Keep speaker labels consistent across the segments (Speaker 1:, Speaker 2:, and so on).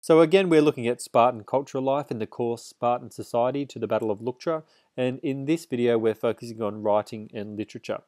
Speaker 1: So again, we're looking at Spartan cultural life in the course Spartan Society to the Battle of Leuctra, and in this video we're focusing on writing and literature.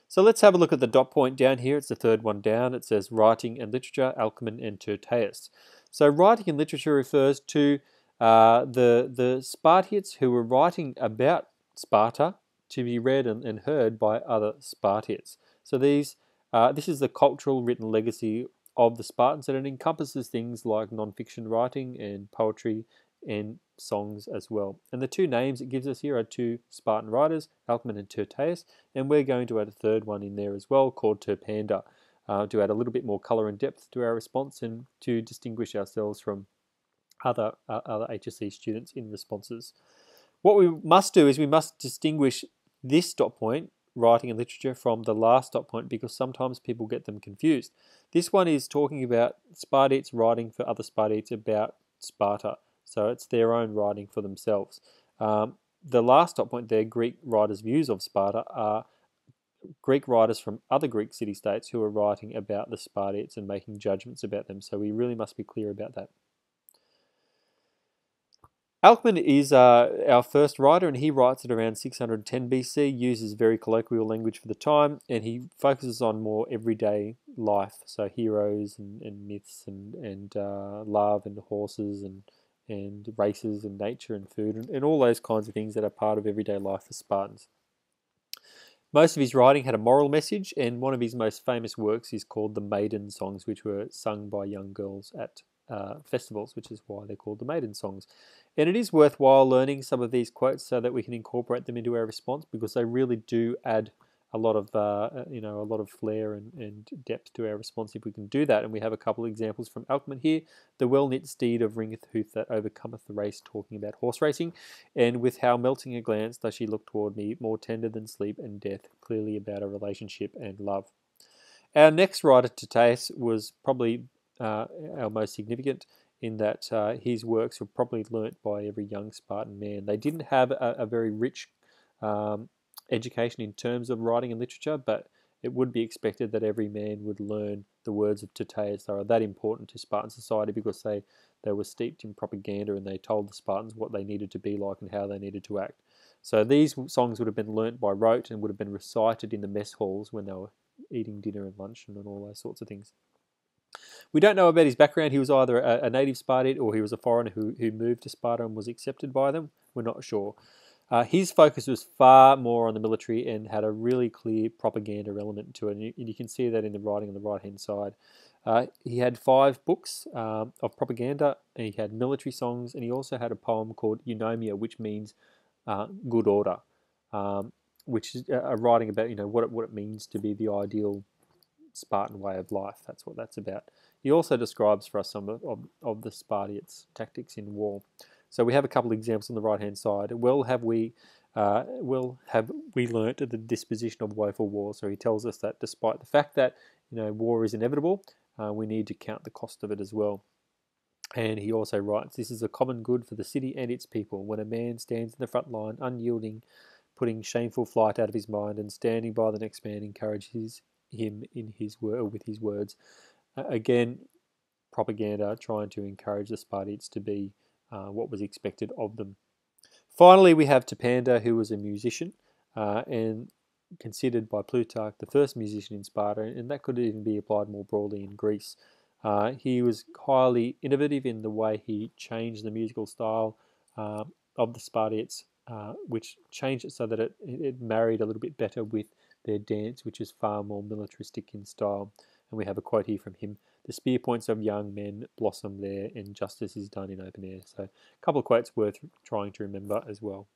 Speaker 1: So let's have a look at the dot point down here. It's the third one down. It says writing and literature, Alckmin and Tyrtaeus. So writing and literature refers to the Spartiates who were writing about Sparta to be read and heard by other Spartiates. So this is the cultural written legacy of the Spartans, and it encompasses things like non-fiction writing and poetry and songs as well. And the two names it gives us here are two Spartan writers, Alckmin and Tyrtaeus, and we're going to add a third one in there as well called Pander to add a little bit more colour and depth to our response and to distinguish ourselves from other HSC students in responses. What we must do is we must distinguish this dot point, writing and literature, from the last dot point, because sometimes people get them confused. This one is talking about Spartiates writing for other Spartiates about Sparta, so it's their own writing for themselves. The last dot point there, Greek writers' views of Sparta, are Greek writers from other Greek city-states who are writing about the Spartiates and making judgments about them, so we really must be clear about that. Alckmin is our first writer, and he writes at around 610 BC, uses very colloquial language for the time, and he focuses on more everyday life, so heroes and myths and love and horses and races and nature and food and all those kinds of things that are part of everyday life for Spartans. Most of his writing had a moral message, and one of his most famous works is called the Maiden Songs, which were sung by young girls at festivals, which is why they're called the Maiden Songs. And it is worthwhile learning some of these quotes so that we can incorporate them into our response, because they really do add a lot of a lot of flair and depth to our response if we can do that. And we have a couple of examples from Alckmin here. The well-knit steed of ringeth hoof that overcometh the race, talking about horse racing, and with how melting a glance does she look toward me, more tender than sleep and death, clearly about a relationship and love. Our next writer, Tyrtaeus, was probably our most significant, in that his works were probably learnt by every young Spartan man. They didn't have a very rich education in terms of writing and literature, but it would be expected that every man would learn the words of Tyrtaeus. They are that important to Spartan society because they were steeped in propaganda, and they told the Spartans what they needed to be like and how they needed to act. So these songs would have been learnt by rote and would have been recited in the mess halls when they were eating dinner and lunch and all those sorts of things. We don't know about his background. He was either a native Spartan or he was a foreigner who moved to Sparta and was accepted by them. We're not sure. His focus was far more on the military and had a really clear propaganda element to it. And you can see that in the writing on the right-hand side. He had 5 books of propaganda, and he had military songs, and he also had a poem called Eunomia, which means good order, which is a writing about what it means to be the ideal Spartan way of life. That's what that's about. He also describes for us some of the Spartiates' tactics in war. So we have a couple of examples on the right-hand side. Well have we learnt the disposition of woeful war? So he tells us that despite the fact that war is inevitable, we need to count the cost of it as well. And he also writes, this is a common good for the city and its people. When a man stands in the front line, unyielding, putting shameful flight out of his mind, and standing by the next man, encourages him in with his words. Again, propaganda trying to encourage the Spartans to be what was expected of them. Finally, we have Pander, who was a musician and considered by Plutarch the first musician in Sparta, and that could even be applied more broadly in Greece. He was highly innovative in the way he changed the musical style of the Spartiates, which changed it so that it married a little bit better with their dance, which is far more militaristic in style. And we have a quote here from him: the spear points of young men blossom there, and justice is done in open air. So a couple of quotes worth trying to remember as well.